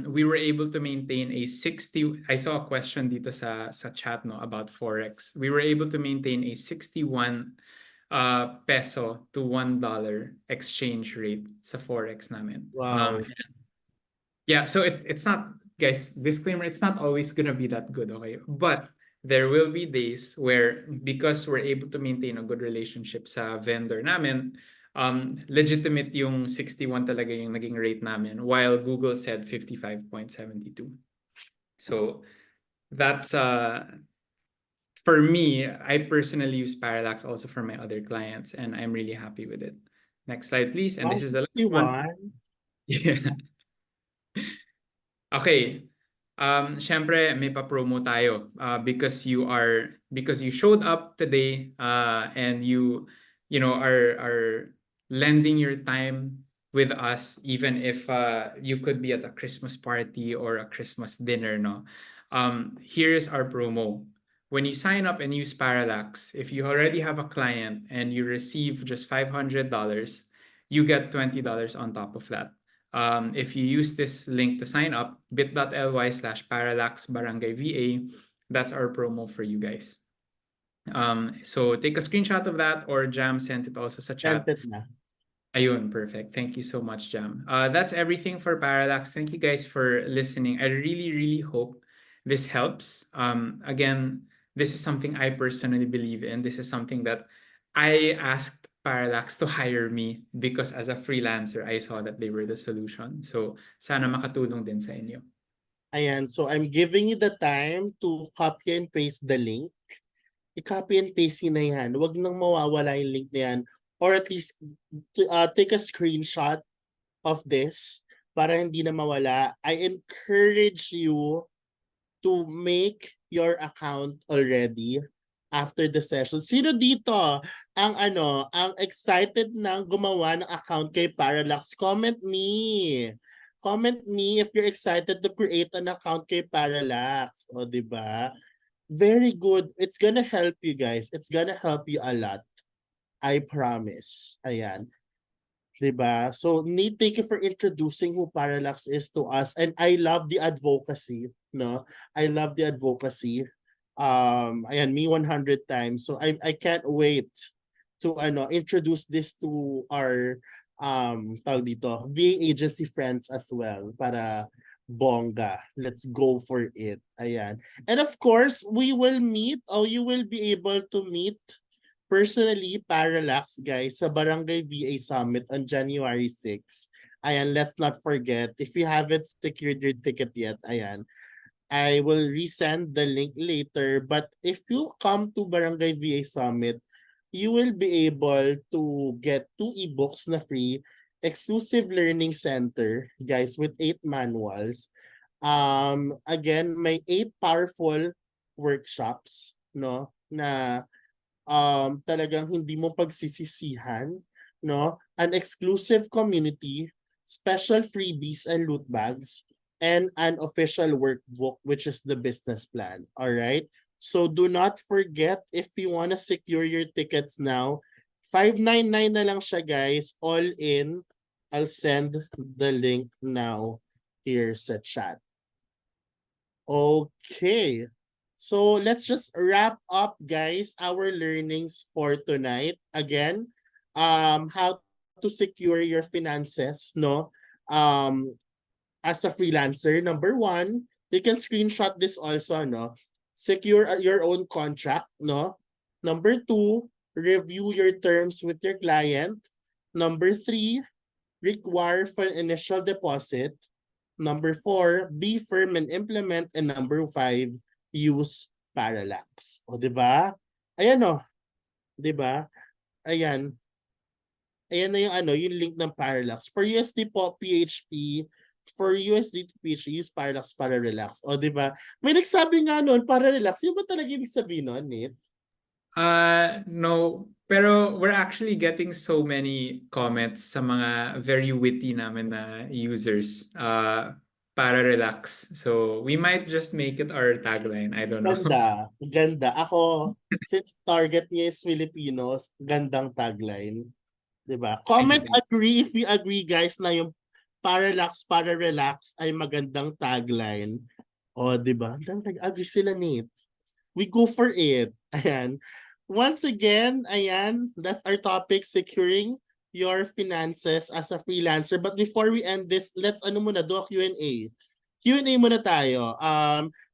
we were able to maintain a 60. I saw a question dito sa chat, no, about forex. We were able to maintain a 61 peso to $1 exchange rate sa forex namin. Wow. Yeah, so it's not, guys, disclaimer, it's not always gonna be that good, okay? But there will be days where, because we're able to maintain a good relationship sa vendor namin, legitimate yung 61 talaga yung naging rate namin, while Google said 55.72. So that's for me, I personally use Parallax also for my other clients, and I'm really happy with it. Next slide, please. And Wow, this is the last one. 61. Yeah. Okay. Syempre may pa-promo tayo because you showed up today, and you know are lending your time with us, even if you could be at a Christmas party or a Christmas dinner, no. Here's our promo. When you sign up and use Parallax, if you already have a client and you receive just $500, you get $20 on top of that. If you use this link to sign up, bit.ly/parallax barangay VA, that's our promo for you guys. So take a screenshot of that, or Jam sent it also sa chat. Tempted na. Ayun, perfect. Thank you so much, Jam. That's everything for Parallax. Thank you guys for listening. I really, really hope this helps. Again, this is something I personally believe in. This is something that I asked Parallax to hire me because as a freelancer, I saw that they were the solution. So sana makatulong din sa inyo. Ayan, so I'm giving you the time to copy and paste the link. I-copy and paste yun na yan. Huwag nang mawawala yung link na yan. Or at least take a screenshot of this para hindi na mawala. I encourage you to make your account already after the session. Sino dito ang excited nang gumawa ng account kay Parallax? Comment me. Comment me if you're excited to create an account kay Parallax. O, di ba? Very good. It's gonna help you guys. It's gonna help you a lot. I promise. Ayan. Diba? So, thank you for introducing who Parallax is to us. And I love the advocacy. No? I love the advocacy. Ayan, me 100 times. So, I can't wait to introduce this to our tawag dito, VA agency friends as well para bongga. Let's go for it. Ayan. And of course, we will meet, or you will be able to meet personally Parallax, guys, sa Barangay VA Summit on January 6. Ayan, let's not forget, if you haven't secured your ticket yet, ayan, I will resend the link later. But if you come to Barangay VA Summit, you will be able to get 2 ebooks na free, exclusive learning center, guys, with 8 manuals. Again, may 8 powerful workshops, no, na talagang hindi mo pagsisisihan, no? An exclusive community, special freebies and loot bags, and an official workbook, which is the business plan. All right? So do not forget, if you want to secure your tickets now, 599 na lang siya, guys, all in. I'll send the link now here sa chat. Okay. So let's just wrap up, guys, our learnings for tonight. Again, how to secure your finances, no? As a freelancer, number 1, You can screenshot this also, no? Secure your own contract, no? Number 2, review your terms with your client. Number 3, require for an initial deposit. Number 4, be firm and implement. And number 5, use parallax. O, di ba? Ayan o, di ba? Ayan. Ayan na yung ano, yung link ng parallax. For USD po, PHP. For USD to PHP, use parallax para relax. O, di ba? May nagsabi nga noon, para relax. Yung ba talaga ibig sabihin noon, Nate? No, pero we're actually getting so many comments sa mga very witty namin na users para relax. So we might just make it our tagline. I don't know. Ganda. Ganda. Ako, since target niya is Filipinos, gandang tagline. 'Di ba? Comment agree if you agree guys na yung parallax para relax ay magandang tagline. O, 'di ba? Agree sila, Nate. We go for it. Ayan. Once again, ayan, that's our topic, securing your finances as a freelancer. But before we end this, let's ano muna, do a Q&A. Q&A muna tayo.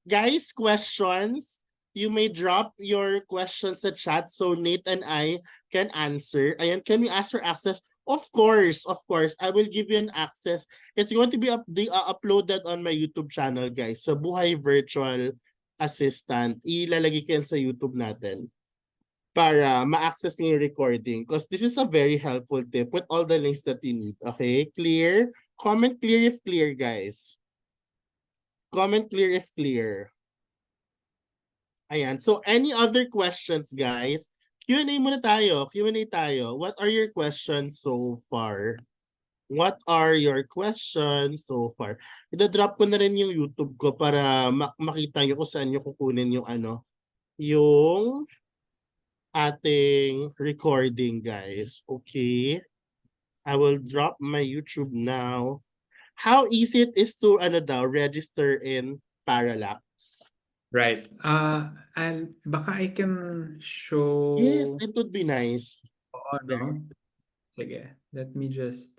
Guys, questions. You may drop your questions sa chat so Nate and I can answer. Ayan, can we ask for access? Of course, of course. I will give you an access. It's going to be uploaded on my YouTube channel, guys. So, Buhay Virtual Assistant. Ilalagay ko yan sa YouTube natin para ma-access niyo yung recording. Because this is a very helpful tip with all the links that you need. Okay? Clear? Comment clear if clear, guys. Comment clear if clear. Ayan. So, any other questions, guys? Q&A muna tayo. Q&A tayo. What are your questions so far? What are your questions so far? Ida-drop ko na rin yung YouTube ko para makita nyo kung saan nyo kukunin yung ano, yung ating recording, guys. Okay? I will drop my YouTube now. How easy it is to ano daw, register in Parallax? Right. And baka I can Yes, show. it would be nice. Oo, There. no? Sige. Let me just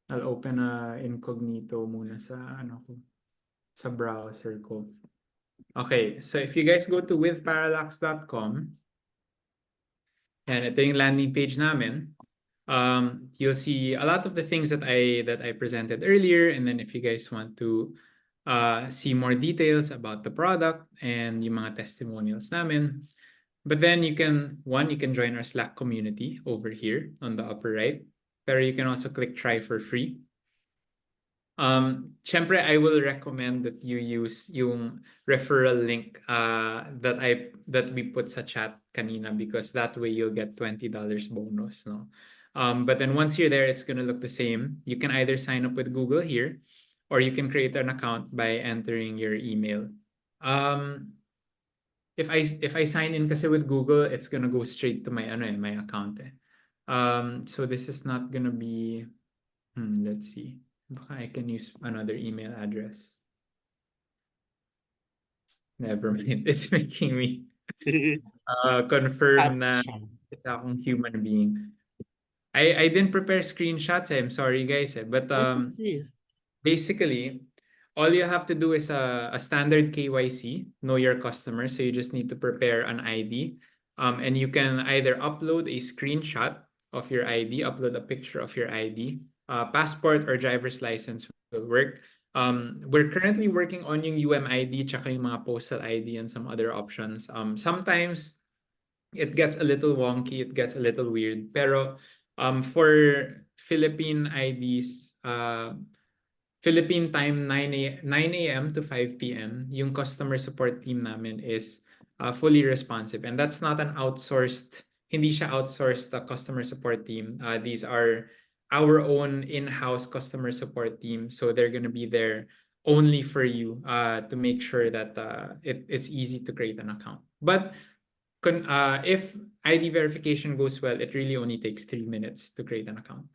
I'll open a incognito muna sa ano ko, sa browser ko. Okay, so if you guys go to withparallax.com, and ito yung landing page namin, you'll see a lot of the things that I presented earlier, and then if you guys want to see more details about the product and yung mga testimonials namin, but then you can join our Slack community over here on the upper right, pero you can also click try for free. Syempre, I will recommend that you use yung referral link that we put sa chat kanina, because that way you'll get $20 bonus, no? But then once you're there, it's gonna look the same. You can either sign up with Google here, or you can create an account by entering your email. If I sign in kasi with Google, it's gonna go straight to my my account. So this is not gonna be. Let's see. Baka I can use another email address. Never mind. It's making me confirm na isa akong human being. I didn't prepare screenshots. I'm sorry, guys. But That's okay. basically, all you have to do is a standard KYC, know your customer. So you just need to prepare an ID. And you can either upload a screenshot of your ID, upload a picture of your ID, passport or driver's license will work. We're currently working on yung UMID tsaka yung mga postal ID and some other options. Sometimes it gets a little wonky, it gets a little weird. Pero for Philippine IDs, Philippine time 9 a.m. to 5 p.m., yung customer support team namin is fully responsive. And that's not an outsourced, hindi siya outsourced customer support team. These are our own in-house customer support team. So they're going to be there only for you to make sure that it's easy to create an account. But if ID verification goes well, it really only takes 3 minutes to create an account.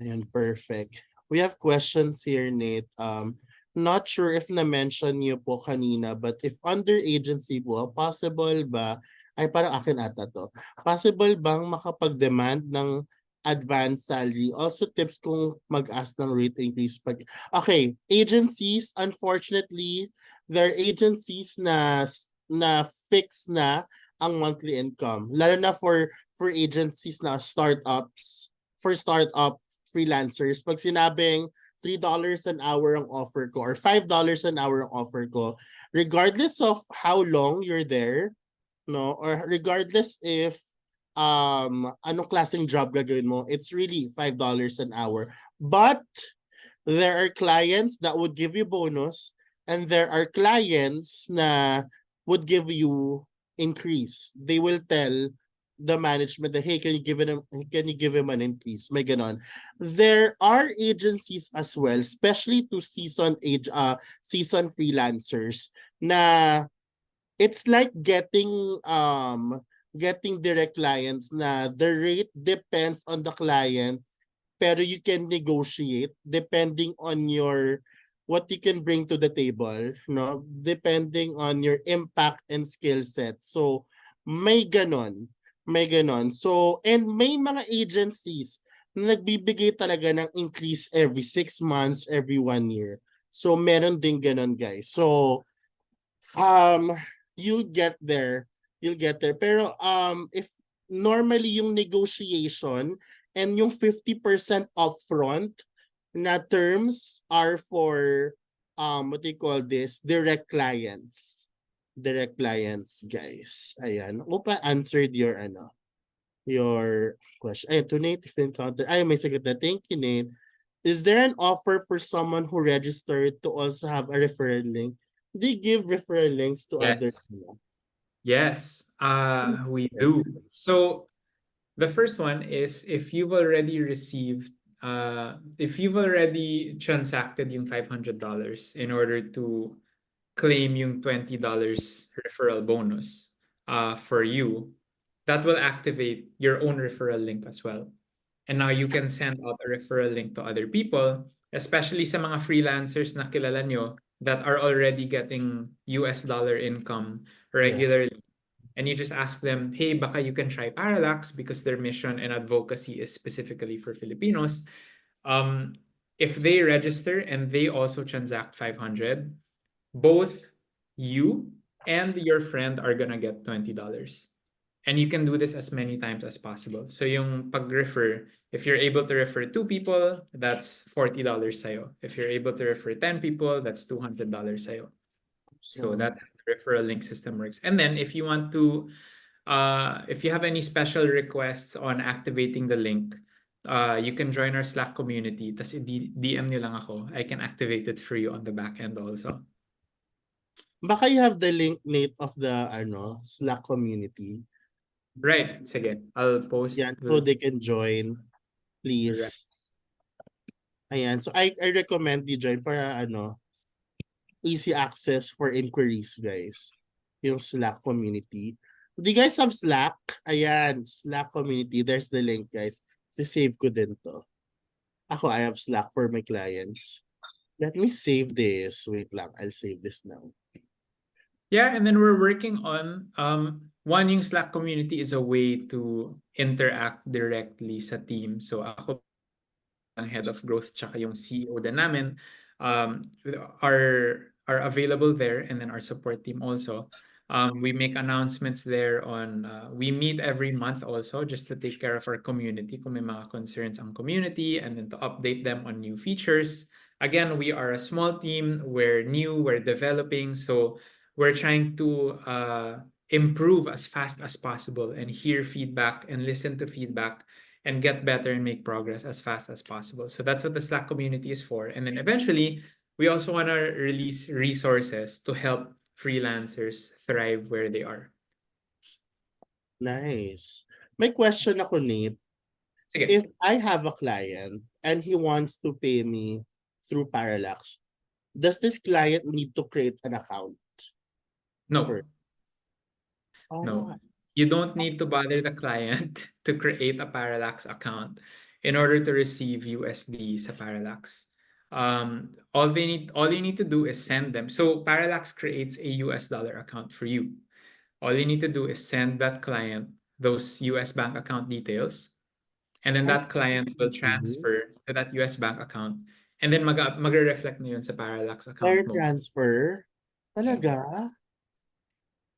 Ayan, perfect. We have questions here, Nate. Not sure if na-mention niyo po kanina, but if under agency po, possible ba, ay parang akin ata to, possible bang makapag-demand ng advance salary. Also tips kung mag-ask ng rate increase pag okay, agencies unfortunately there are agencies na fix na ang monthly income. Lalo na for agencies na startups, for startup freelancers. Pag sinabing $3 an hour ang offer ko or $5 an hour ang offer ko, regardless of how long you're there, no, or regardless if anong klaseng job gagawin mo, it's really $5 an hour. But there are clients that would give you bonus and there are clients na would give you increase. They will tell the management that, hey, can you give him an increase? May ganon. There are agencies as well, especially to season freelancers na it's like getting direct clients na the rate depends on the client pero you can negotiate depending on your what you can bring to the table, no, depending on your impact and skill set. So may ganon, so and may mga agencies na nagbibigay talaga ng increase every 6 months, every 1 year. So meron din ganon, guys. So um you'll get there, pero if normally yung negotiation and yung 50% upfront na terms are for what do you call this, direct clients, guys. Ayan, hope I answered your your question. Ayan, to Nate, if you encounter, ay, may sagot na. Thank you, Nate. Is there an offer for someone who registered to also have a referral link? They give referral links to others. Yes. Yes, we do. So the first one is if you've already transacted yung $500 in order to claim yung $20 referral bonus for you, that will activate your own referral link as well. And now you can send out a referral link to other people, especially sa mga freelancers na kilala nyo that are already getting US dollar income regularly. And you just ask them, hey, baka you can try Parallax because their mission and advocacy is specifically for Filipinos. If they register and they also transact 500, both you and your friend are gonna get $20. And you can do this as many times as possible. So yung pag-refer, if you're able to refer 2 people, that's $40 sa'yo. If you're able to refer 10 people, that's $200 sa'yo. So that referral link system works. And then if you want to, if you have any special requests on activating the link, you can join our Slack community. Tas DM nyo lang ako. I can activate it for you on the back end also. Baka you have the link, Nate, of the Slack community. Right. Sige. I'll post. Yan, so they can join, please. Right. Ayan. So I recommend you join para easy access for inquiries, guys. Yung Slack community. Do you guys have Slack? Ayan, Slack community. There's the link, guys. Save ko din to. Ako, I have Slack for my clients. Let me save this. Wait lang. I'll save this now. Yeah, and then we're working on one, yung Slack community is a way to interact directly sa team. So ako ang head of growth tsaka yung CEO din namin are available there, and then our support team also. We make announcements there on we meet every month also just to take care of our community kung may mga concerns ang community, and then to update them on new features. Again, we are a small team, we're new, we're developing, so we're trying to improve as fast as possible and hear feedback and listen to feedback and get better and make progress as fast as possible. So that's what the Slack community is for. And then eventually, we also want to release resources to help freelancers thrive where they are. Nice. May question ako, Nate. Sige. If I have a client and he wants to pay me through Parallax, does this client need to create an account? No. Oh, You don't need to bother the client to create a Parallax account in order to receive USD sa Parallax. All you need to do is send them. So Parallax creates a US dollar account for you. All you need to do is send that client those US bank account details, And then Ay, that client will mhm. transfer to that US bank account. And then magre-reflect na yun sa Parallax account Wire mo. transfer? Yeah. Talaga?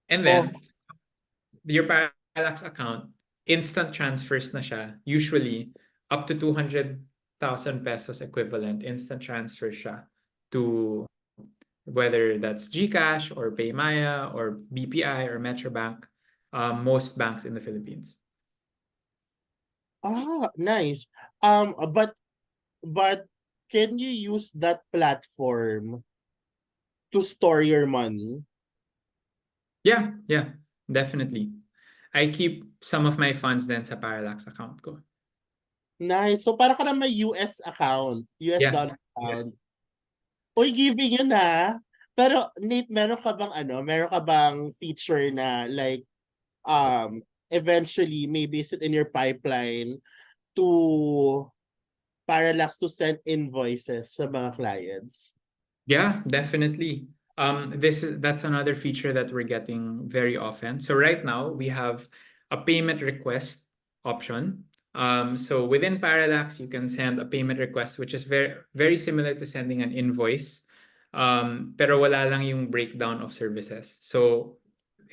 And Oh, then, your Parallax account, instant transfers na siya. Usually, up to 200,000 pesos equivalent, instant transfer siya to whether that's GCash or Paymaya or BPI or Metrobank, most banks in the Philippines. nice. But can you use that platform to store your money? Yeah, definitely. I keep some of my funds then sa Parallax account ko. Nice. So para ka na may US account, US Yeah. dollar account. Uy, giving yun ha. Pero Nate, meron ka bang feature na like eventually maybe is it in your pipeline to Parallax to send invoices sa mga clients? Yeah, definitely. That's another feature that we're getting very often. So right now we have a payment request option. So within Parallax, you can send a payment request, which is very similar to sending an invoice. Pero wala lang yung breakdown of services. So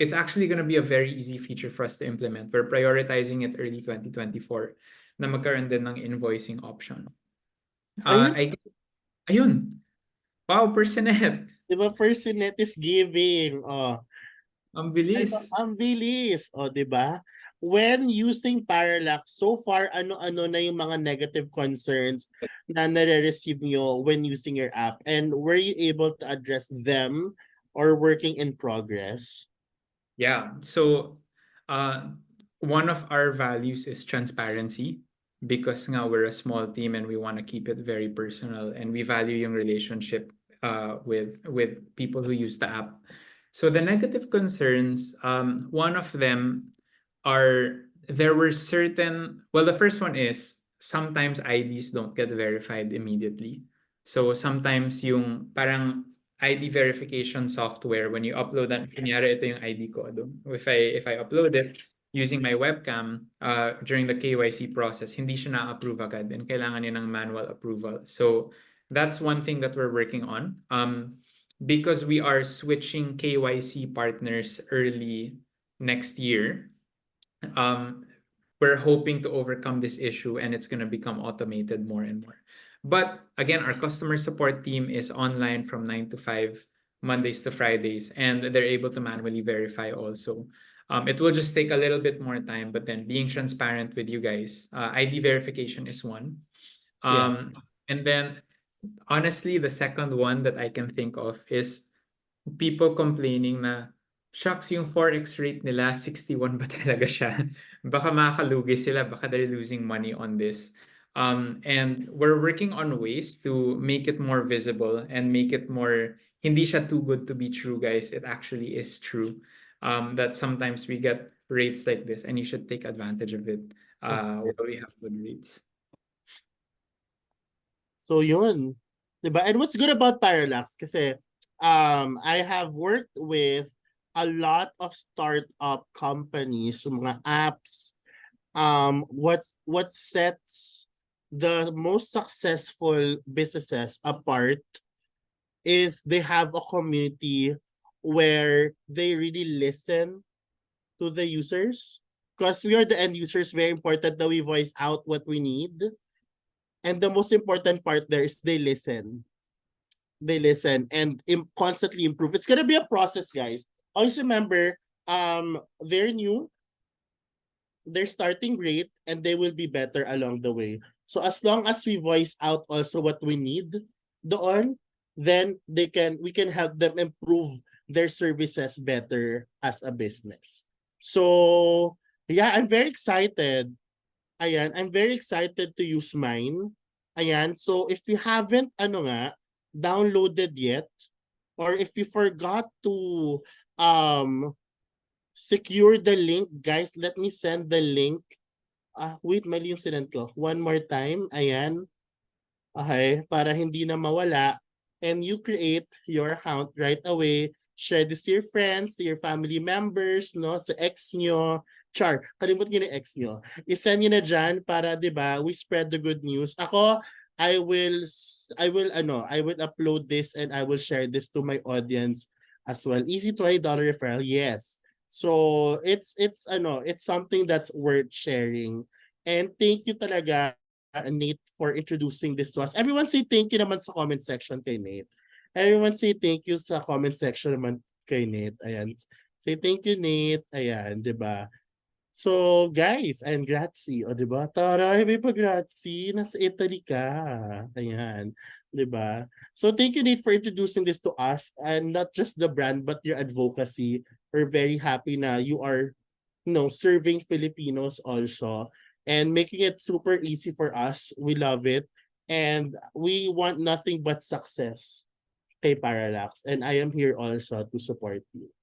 it's actually going to be a very easy feature for us to implement. We're prioritizing it early 2024 na magkaroon din ng invoicing option. Ayun, I ayun. Wow, Personet. di ba Personet is giving? Oh, Ang ano, bilis. ang bilis. O, di ba? When using Parallax, so far, ano-ano na yung mga negative concerns na nare-receive nyo when using your app? And were you able to address them or working in progress? Yeah. So, one of our values is transparency because nga we're a small team and we want to keep it very personal and we value yung relationship with people who use the app. So the negative concerns, one of them are there were certain, well, the first one is sometimes IDs don't get verified immediately. So sometimes yung parang ID verification software, when you upload that, kunyari ito yung ID ko. If I upload it using my webcam during the KYC process, hindi siya na-approve agad and kailangan niya ng manual approval. So that's one thing that we're working on. Because we are switching KYC partners early next year, um, we're hoping to overcome this issue and it's going to become automated more and more. But again, our customer support team is online from 9 to 5, Mondays to Fridays, and they're able to manually verify also. It will just take a little bit more time, but then being transparent with you guys, ID verification is one. Yeah. And then, honestly, the second one that I can think of is people complaining na, shucks, yung forex rate nila, 61 ba talaga siya? Baka makakalugi sila, baka they're losing money on this. And we're working on ways to make it more visible and make it more, hindi siya too good to be true, guys. It actually is true. That sometimes we get rates like this and you should take advantage of it Of course. while we have good rates. So yun. 'Di ba? And what's good about Parallax kasi I have worked with a lot of startup companies, mga apps. What sets the most successful businesses apart is they have a community where they really listen to the users. Because we are the end users, very important that we voice out what we need. And the most important part there is they listen. They listen and constantly improve. It's gonna be a process, guys. Always remember, they're new, they're starting great, and they will be better along the way. So as long as we voice out also what we need doon, then we can help them improve their services better as a business. So yeah, I'm very excited. Ayan, I'm very excited to use mine. Ayan, so if you haven't downloaded yet, or if you forgot to um secure the link, guys, let me send the link. Wait, mali yung sinend ko. One more time. Ayan. Okay, para hindi na mawala. And you create your account right away. share this to your friends, to your family members, no, sa ex nyo. Char, kalimut nyo na ex nyo. I-send nyo na dyan para, di ba, we spread the good news. Ako, I will upload this and I will share this to my audience as well. Easy $20 referral, yes. So it's something that's worth sharing. And thank you talaga, Nate, for introducing this to us. Everyone say thank you naman sa comment section kay Nate. Everyone say thank you sa comment section naman kay Nate. Ayan. Say thank you, Nate. Ayan, di ba? So, guys, and grazie. O, di ba? Taray, may pag-grazie. Nasa Italy ka. Ayan. Di ba? So, thank you, Nate, for introducing this to us. And not just the brand, but your advocacy. We're very happy na you are, serving Filipinos also. And making it super easy for us. We love it. And we want nothing but success kay Parallax. And I am here also to support you.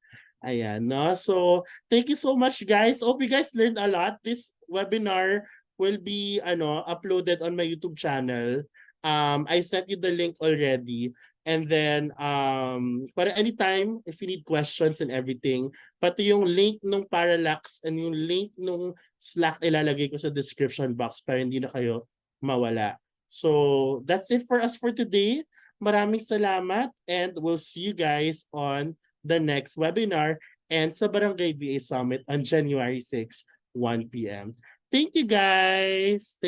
Ayan, no? So, thank you so much, guys. Hope you guys learned a lot. This webinar will be uploaded on my YouTube channel. I sent you the link already. And then, para anytime, if you need questions and everything, pati yung link nung Parallax and yung link nung Slack ilalagay ko sa description box para hindi na kayo mawala. So, that's it for us for today. Maraming salamat and we'll see you guys on the next webinar and sa Barangay VA Summit on January 6, 1 p.m. Thank you, guys.